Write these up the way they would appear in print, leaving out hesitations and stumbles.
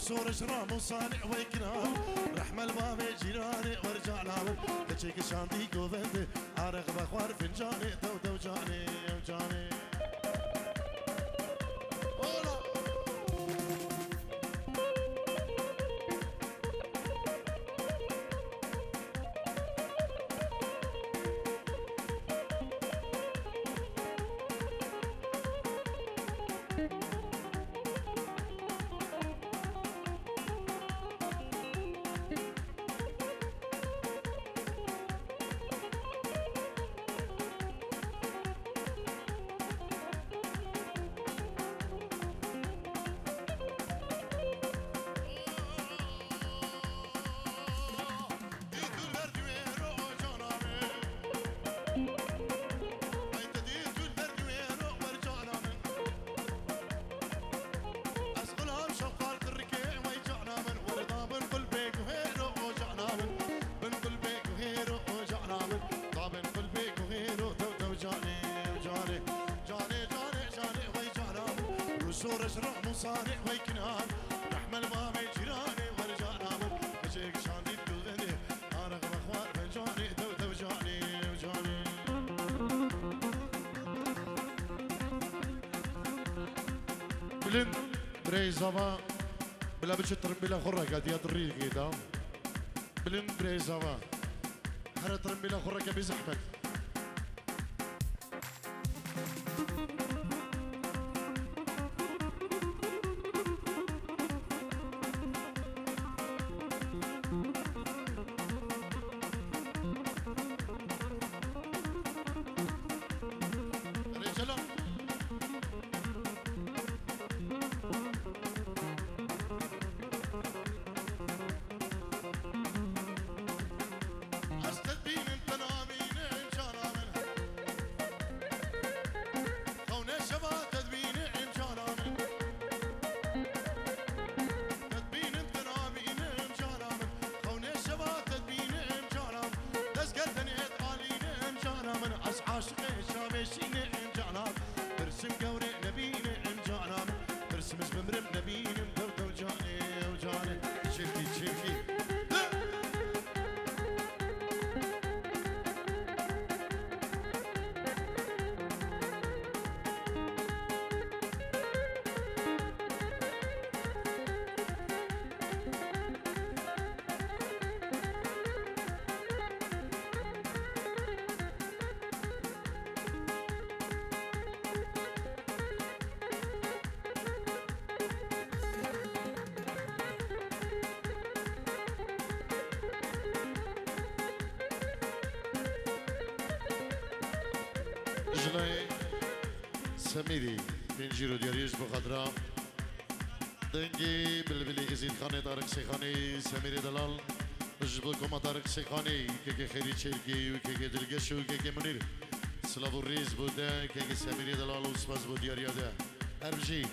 صورش رام وصانع ويكرام رحمة الباب جيراني ورجع لهم تشيك شاندي كوفنتي عارق بخوار فنجاني تو جاني وجاني صورش رام وصانع ويكنام رحمة الباب جيراني ورجع لهم تشيك شاندي كوفنتي عارق بخوار فنجاني تو جاني وجاني بلن بريزاوا بلا بتشتر بلا خرة قد يطري كده بلن بريزاوا حرتر بلا خرة كبيز أحمد جناي سميري من جيرو دياريش بخضراء دنجي بلبلي يزيد خاني طارق سيخاني سميري دلال جبلكم طارق سيخاني كيكي خيري تشيركي وكيكي دلقشو وكيكي منير سلافو الريز بودا كيكي سميري دلال وسباز بو دياريا دا اربجي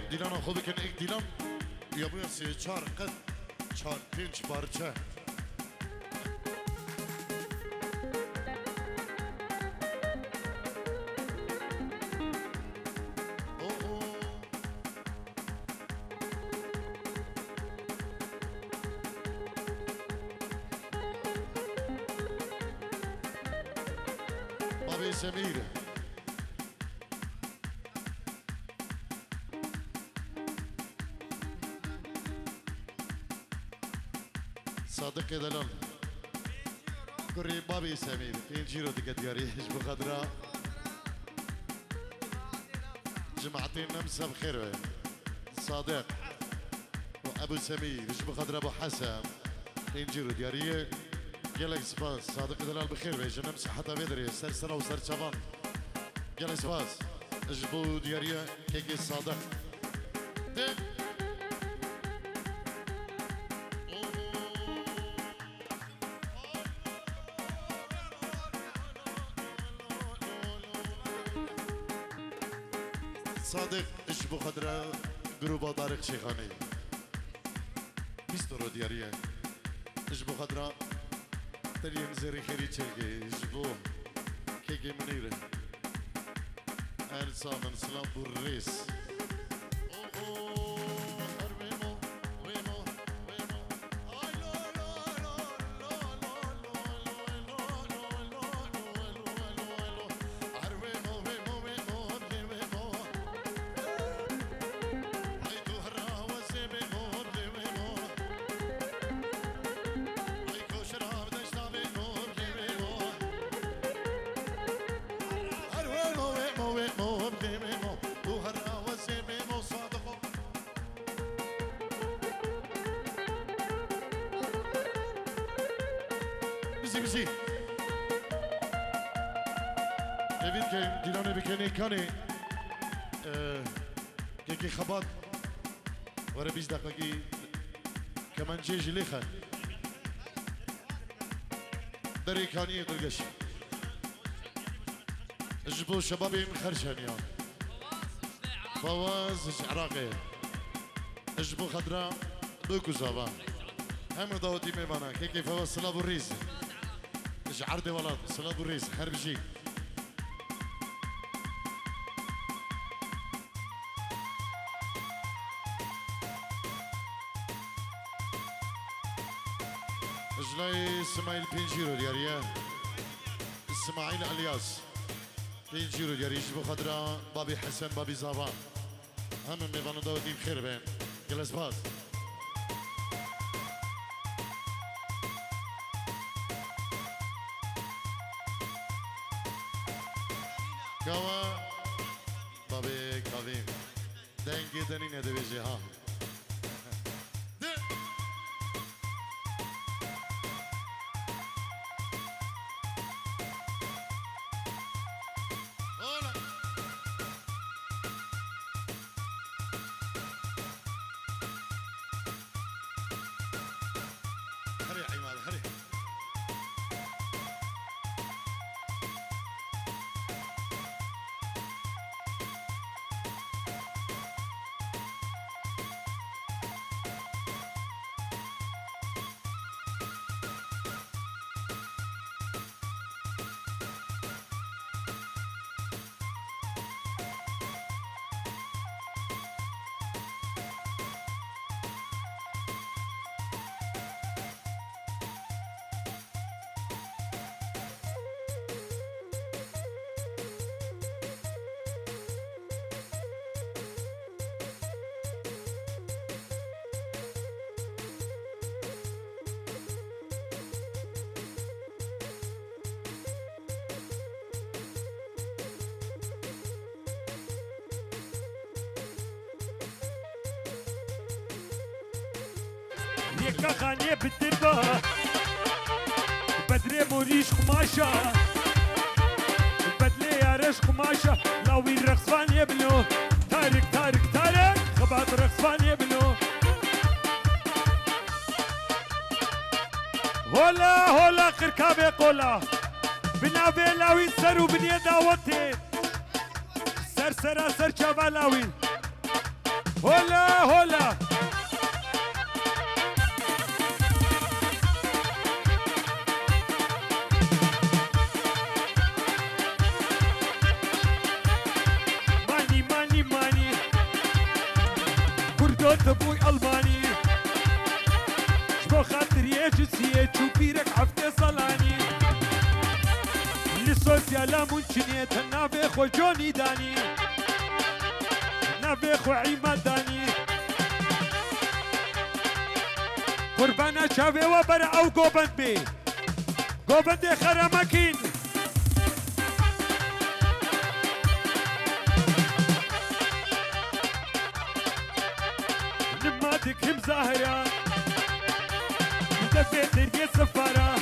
دیلان خود کن یک دیلان یا باید سه چهار قد چهار پنج پارچه بابی سمیر صادق دلال كوري بابي سمير في جيرو تقدياريش بخضراء جماعتين نمسا بخير صادق ابو سمير مش بخاطر ابو حسن انجيرو دياريه قالك سباس صادق دلال بخير بيجي نمسح حتى بدري سرسره وسر شبان قالك سباس اجبو دياريه كيكي صادق صادق اجبو خضراء جروبا طارق شيخاني بيسترو دياريه اجبو خضراء تريم زري خيري تشرقي اجبو كيكي منيره ال صامن سلام بوريس بزي ديفيد كان ديلاني بكاني كاني كيكي خبط ورا 20 دقيقة كمان جيجي ليخا دري كاني قلقش اجبو شبابي من خرشانيا فواز عراقي اجبو خضراء دوكو زابا هم داودي ميبانا كيكي فواز سلاب الريز اج عرضي ولاد سلاب الريز خربجي اجلاي اسماعيل بنجيرو دياريا اسماعيل الياس بنجيرو دياري اجبو خضراء بابي حسن بابي زابا هم ميبانا داودي بخير بين جلس باز كوا بابي كافين دنگی دنی ندویجی ها هري عماد هري يكا خانية بالدربة بدري موريش قماشة البدلي يا ريش قماشة لاوي الرقصفان يبنو تارك تارك تارك خبات الرقصفان يبنو هولا هولا خركابي قولا بنابي لاوي سر وبنية داوتي سر سر سر شابا لاوي هولا هولا تبوي ألماني شبو خاطر يجسية شوبيرك حفتي صلاني للسوسيالا منشنية النافي خو جوني داني نافي خو عماد داني قربانا شافي وبرا أو قوبند بي قوبند خرمكين مزاهرة دفيت دربي سفارة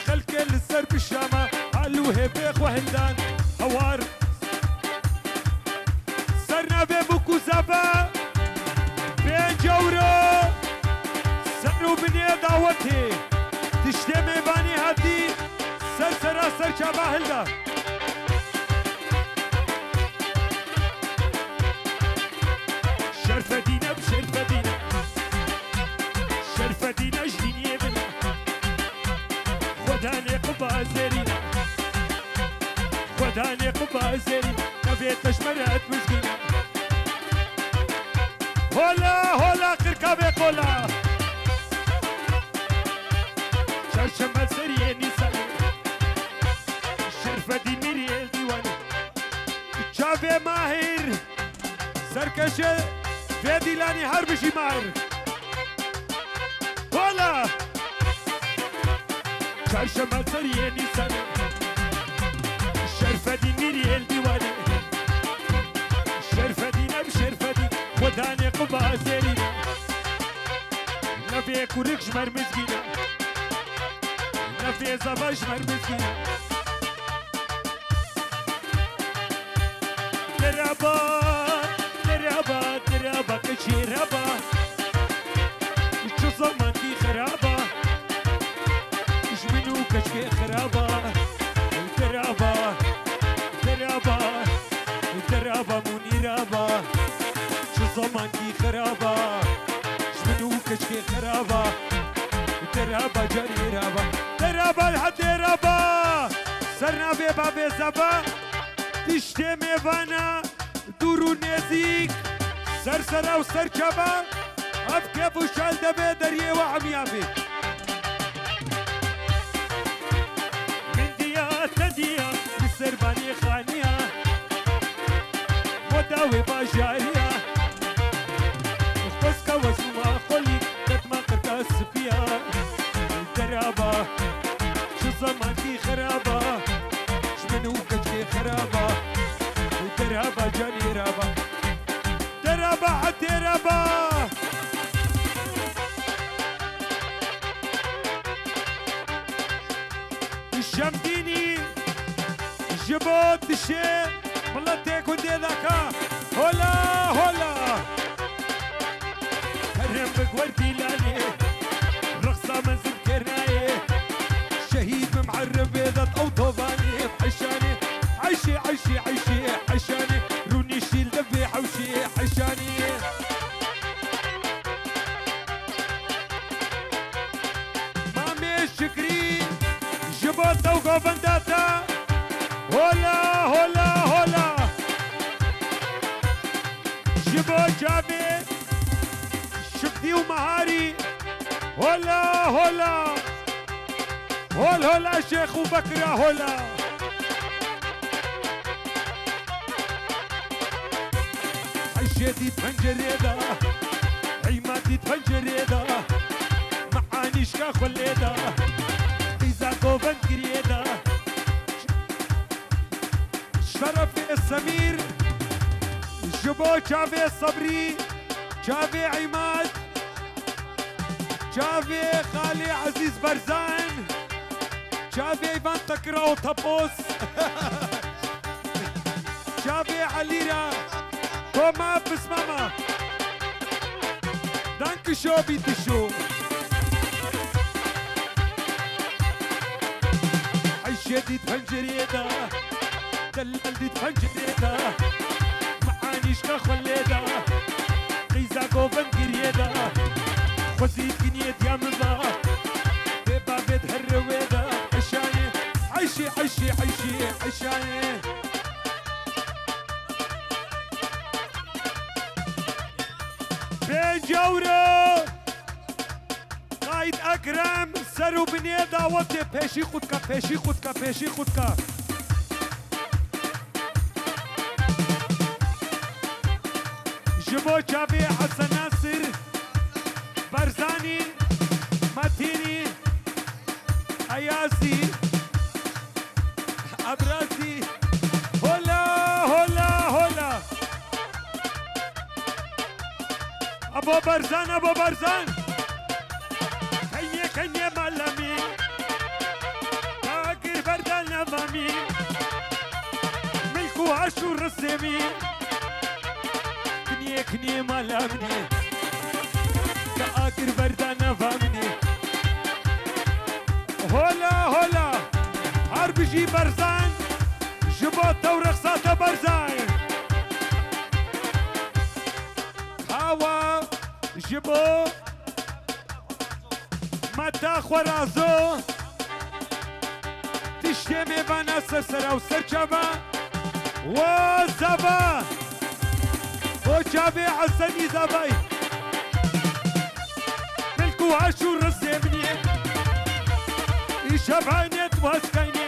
خلك للسر بالشامة علو هبيخ وهندان هوار سرنا ببوكو زبا بين جورو سرو بني دعوتي تشتمي باني هدي سر سرا سر شابا هلدا شرفة دينا بشرفة دينا شرفة دينا جديني بنا خداني قبا زرينا خداني قبا زرينا نبيت مشمرات مسكينة هولا هولا قركابي قولا شمال سريني سري شرفة دي ميري الديواني شافي ماهر سركشة فيدي لاني هربشي ماهر هولا شمال سريني سري شرفة دي ميري الديواني شرفة دي نب شرفة دي خداني قبا زرينا نبي كوريكش مرمزقينا نفي زباش مرمزقينا درابا درابا درابا كشي رابا شو زمان دي خرابة اش منو كشكي خرابة درابا درابا درابا منيرابا شو زمان دي خرابة اش منو كشكي خرابة درابا جري رابا درابا الحد رابا سرنا بيبا بيزابا تشتي ميفانا دورو نزيك سرسرا وسر شبا اف كيف وشال دبي دريه وعميابي من ديا تديا بالسرباني خانيا وداوي باجاريا وخبسكا وسما خلي تتما قركا سبيا درابا شو زمان دي خرابة شمنو كجي خرابة درابا جاني رابا درابا حتى رابا الشمديني جبوت الشيء والله تيكو دي ذاكا هولا هولا كرم بقوردي لاني رقصة منزل كرناي شهيد ممعرب ذات أوطوباني بحشاني عيشي عيشي عيشي حشاني روني شيل دبي حوشي حشاني مامي شكري جبوت توقو بنداتا هولا هولا هولا جبوت جابي شكدي ومهاري هولا هولا هول هولا شيخ وبكرة هولا عشيتي تفنجريدا عيماتي تفنجريدا معانيش كاخوليدا إذا كوفن كريدا شرفي السمير جبو شافي الصبري شافي عماد شافي خالي عزيز برزان شافي ايفان تكرا وطبوس شافي عليرا توما بسماما دانك شو بيتشو عيشتي تفنجريدا دلالتي تفنجريدا معانيش كخليدا قيزا قوفن كريدا خزيت كنيت يا مزا بيبا بيت هالرويدا عشاني عيشي عيشي عيشي عشاني بين جورو قايد اكرم سرو بني دعوتي بيشي خودكا بيشي خودكا بيشي خودكا جبو شافي حسن ناصر برزاني ماتيني اياسي ابراسي هولا هولا هولا ابو برزان ابو برزان كنيه مالامي تاكر بردان نظامي ملكو عشو رسمي كنيه مالامي تاكر بردان نظامي هولا عربجي برزان جبوت ورخصات برزان هوا جبو متا خورازو تشتمي بانا سرسرا وسرچابا وزبا وجابي حسني زباي ملكو عاشو رسمني شبعانيت واسكايني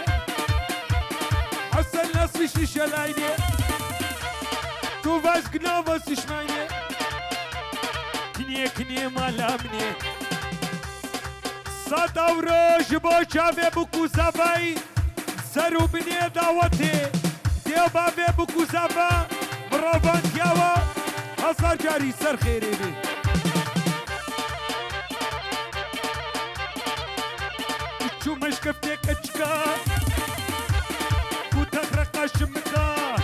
حسن ناس في شلايني تو فاسقنا بس شمايني كنيه مالامني صد اوروج بو شافي بوكو زافاي سرو بني دعوتي ديو بابي بوكو زافا مروفان كياوا حصار جاري سر خيري بي شو مشكفتك اشكا وتغرق شمكا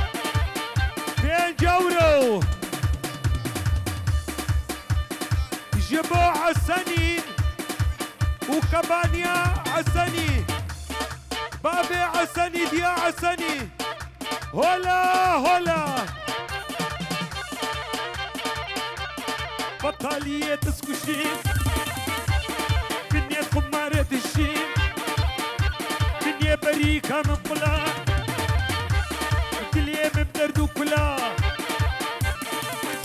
بين جورو جبو عسني وكبانيا عسني بابي عسني ديا عسني هولا بطالية تسكشين بنية قمارة الشين بنية بريكة من قلا كلية من بدردو كلا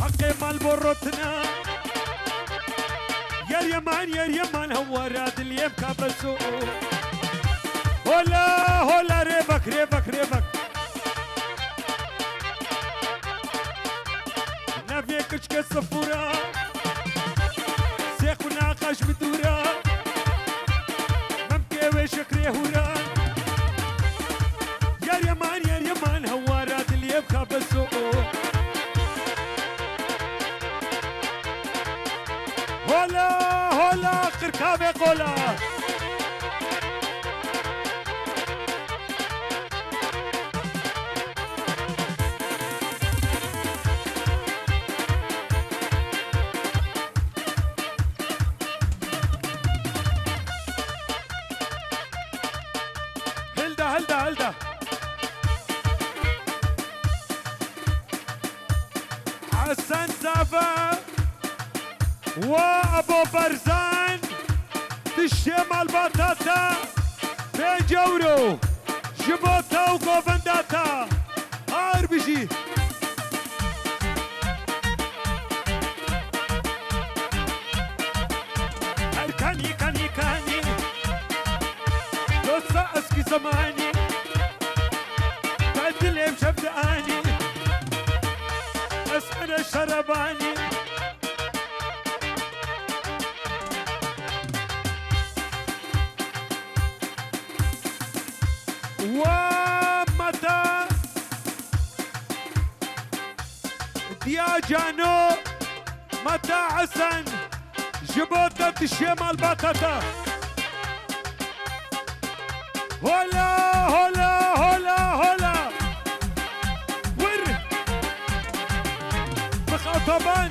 حقي مال بروتنا يا اليمان هو راد اليم كابسو هولا ريبك نافيك اشكا الصفورة سيخ وناقش بدورة ممكن وشكري هورا يا اليمان هو راد اليم كابسو هولا قركابي قولا هلدا حسن زافا وابو برزان تشمال بطاطا بين جورو جبوتا وكوفنداتا اربجي كاني دوسا اسكي زماني تعدل مشبداني اسمن الشرباني ومتى دياجانو متى حسن جبوتة الشمال بطاطا هولا ور مخاطبان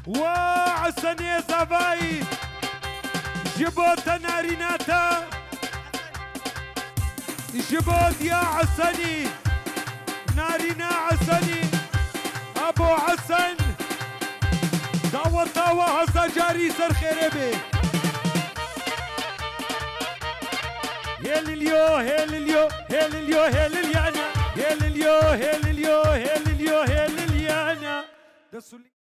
وعسني زباي جبوت ناريناتا جبوت يا عسني نارينا عسني ابو عسن دعوة هسا جاري سر خيربي هيل اليو